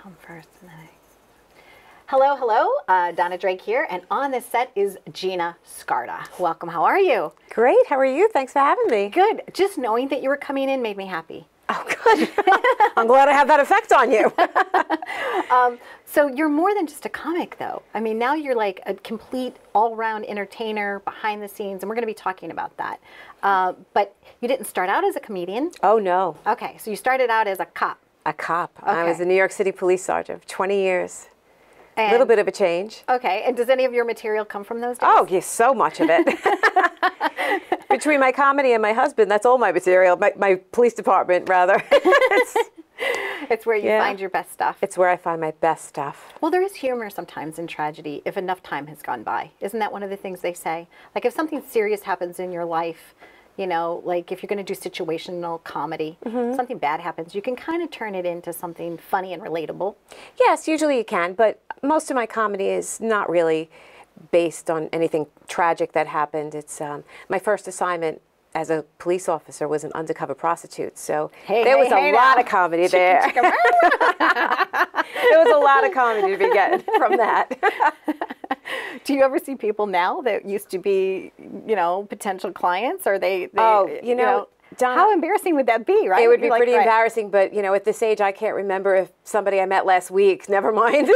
come first. And then Hello, hello. Donna Drake here, and on this set is Gina Scarda. Welcome. How are you? Great. How are you? Thanks for having me. Good. Just knowing that you were coming in made me happy. Oh, good. I'm glad I have that effect on you. So you're more than just a comic, though. I mean, now you're like a complete all-round entertainer behind the scenes, and we're going to be talking about that. But you didn't start out as a comedian? Oh, no. Okay, so you started out as a cop. A cop. Okay. I was a New York City police sergeant for 20 years. A little bit of a change. Okay, and does any of your material come from those days? Oh, yes, so much of it. Between my comedy and my husband, that's all my material. My police department, rather. It's where you find your best stuff. It's where I find my best stuff. Well, there is humor sometimes in tragedy if enough time has gone by. Isn't that one of the things they say? Like if something serious happens in your life, you know, like if you're going to do situational comedy, something bad happens, you can kind of turn it into something funny and relatable. Yes, usually you can, but most of my comedy is not really based on anything tragic that happened. It's my first assignment as a police officer was an undercover prostitute, so there was a lot of comedy there. There was a lot of comedy to be getting from that. Do you ever see people now that used to be, you know, potential clients? Or they you know, Donna, how embarrassing would that be, right? It would be pretty embarrassing, but, you know, at this age, I can't remember if somebody I met last week, never mind.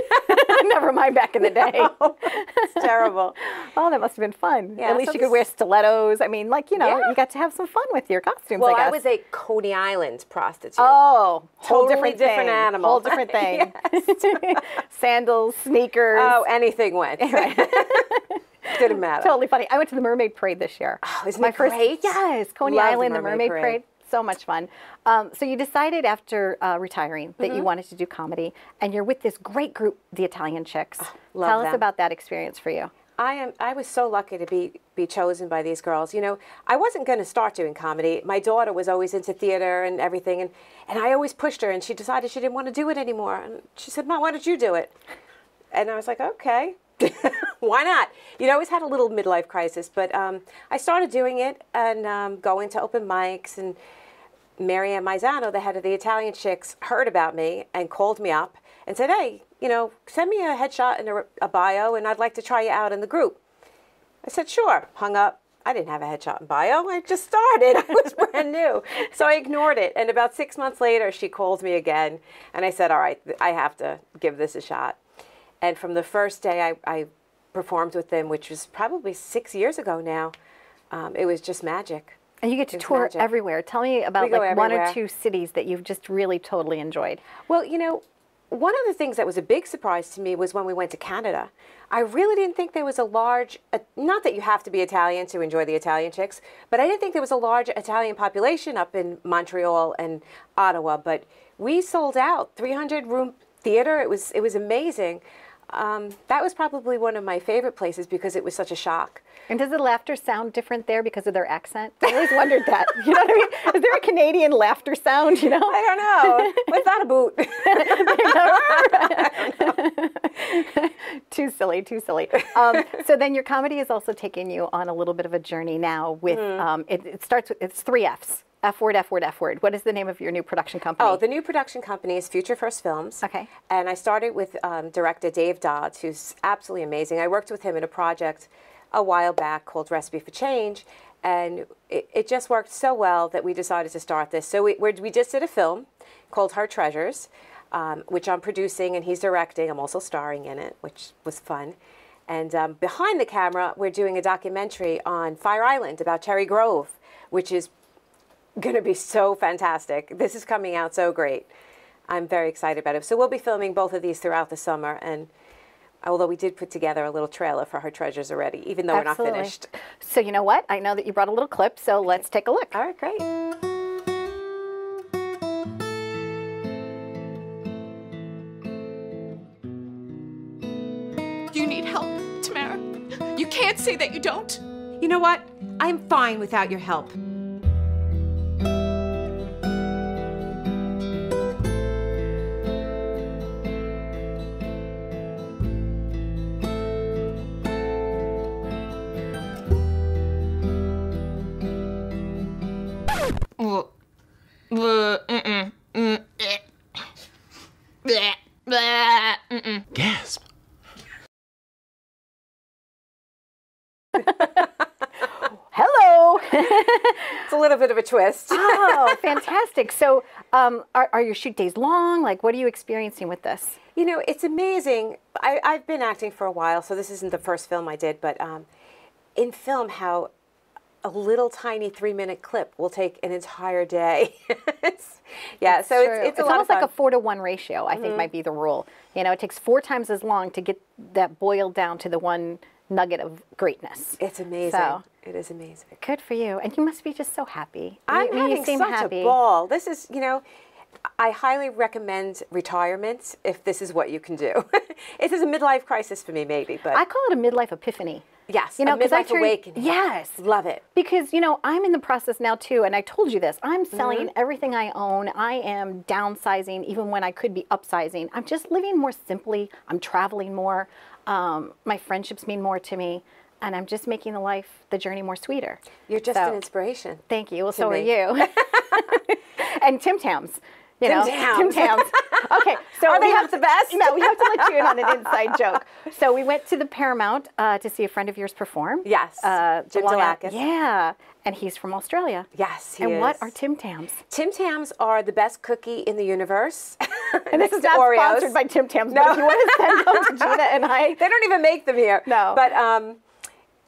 Never mind back in the day. No, it's terrible. Oh, that must have been fun. Yeah, At least you could wear stilettos. I mean, like, you know, you got to have some fun with your costumes, well, I guess. I was a Coney Island prostitute. Oh, totally different animal. Whole different thing. Sandals, sneakers. Oh, anything went. Didn't matter. Totally funny. I went to the Mermaid Parade this year. Oh, isn't it great? Yes, Coney Island, the Mermaid Parade. So much fun. So you decided after retiring that you wanted to do comedy, and you're with this great group, the Italian Chicks. Tell us about that experience for you. I was so lucky to be chosen by these girls. You know, I wasn't going to start doing comedy. My daughter was always into theater and everything, and I always pushed her, and she decided she didn't want to do it anymore. And she said, "Mom, why don't you do it?" And I was like, okay. Why not? You know, I always had a little midlife crisis, but I started doing it and going to open mics, and Mary Ann Maizano, the head of the Italian Chicks, heard about me and called me up and said, "Hey, you know, send me a headshot and a bio, and I'd like to try you out in the group." I said, "Sure." Hung up. I didn't have a headshot and bio. I just started. I was brand new. So I ignored it. And about 6 months later, she called me again, and I said, "All right, I have to give this a shot." And from the first day I performed with them, which was probably 6 years ago now, it was just magic. And you get to tour everywhere. Tell me about like one or two cities that you've just really totally enjoyed. Well, you know, one of the things that was a big surprise to me was when we went to Canada. I really didn't think there was a large, not that you have to be Italian to enjoy the Italian Chicks, but I didn't think there was a large Italian population up in Montreal and Ottawa. But we sold out, 300-room theater. It was amazing. That was probably one of my favorite places because it was such a shock. And does the laughter sound different there because of their accent? I always wondered that. You know what I mean? Is there a Canadian laughter sound, you know? I don't know. What's that about? Too silly, too silly. So then your comedy is also taking you on a little bit of a journey now with, it starts with, it's 3 Fs. F word, F word, F word. What is the name of your new production company? Oh, the new production company is Future First Films. Okay. And I started with director Dave Dodds, who's absolutely amazing. I worked with him in a project a while back called Recipe for Change, and it just worked so well that we decided to start this. So we just did a film called Her Treasures, which I'm producing and he's directing. I'm also starring in it, which was fun. And behind the camera, we're doing a documentary on Fire Island about Cherry Grove, which is going to be so fantastic. This is coming out so great. I'm very excited about it. So we'll be filming both of these throughout the summer, and although we did put together a little trailer for Her Treasures already, even though we're not finished. So you know what? I know that you brought a little clip, so let's take a look. All right, great. You need help, Tamara. You can't say that you don't. You know what? I'm fine without your help. twist. Oh, fantastic. So are your shoot days long? Like, what are you experiencing with this? You know, it's amazing. I've been acting for a while, so this isn't the first film I did, but in film, how a little tiny 3-minute clip will take an entire day. It's a lot of fun. It's almost like a 4-to-1 ratio, I think might be the rule. You know, it takes 4 times as long to get that boiled down to the one nugget of greatness. It's amazing. So, it is amazing. good for you. And you must be just so happy. I'm You having seem such happy. a ball. This is, you know, I highly recommend retirement if this is what you can do. It is a midlife crisis for me, maybe, but I call it a midlife epiphany. yes, You know, a 'cause I midlife awakening. Yes. Love it. Because, you know, I'm in the process now too, and I told you this, I'm selling everything I own. I am downsizing even when I could be upsizing. I'm just living more simply. I'm traveling more. My friendships mean more to me. And I'm just making the journey more sweeter. You're just an inspiration. Thank you. Well, to so me. are you. And Tim Tams. You know, Tim Tams. Tim Tams. Okay, so Are they we have the best? No, we have to let you in on an inside joke. So we went to the Paramount to see a friend of yours perform. Yes, Jim Delacus. Yeah, and he's from Australia. Yes, he and is. what are Tim Tams? Tim Tams are the best cookie in the universe. And this is not Oreos. sponsored by Tim Tams, but if you want to send them to Gina and I. They don't even make them here. No. But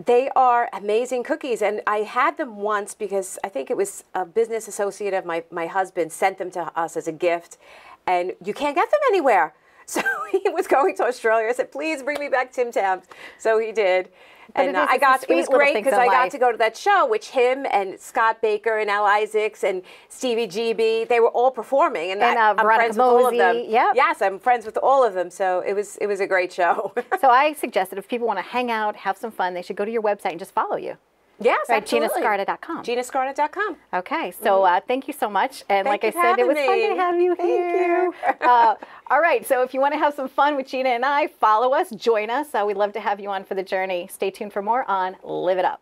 they are amazing cookies. And I had them once because I think it was a business associate of my husband sent them to us as a gift. And you can't get them anywhere. So he was going to Australia. I said, please bring me back Tim Tams. So he did. But And it was great because I got to go to that show, which him and Scott Baker and Al Isaacs and Stevie GB, they were all performing. And I'm friends with all of them. Yep. Yes, I'm friends with all of them. So it was a great show. So I suggested if people want to hang out, have some fun, they should go to your website and just follow you. Yes, Right, absolutely. GinaScarda.com. GinaScarda.com. Okay, so thank you so much. And Thank like I you for said, it was having fun to me. have you Thank here. you. All right, so if you want to have some fun with Gina and I, follow us, join us. We'd love to have you on for the journey. Stay tuned for more on Live It Up.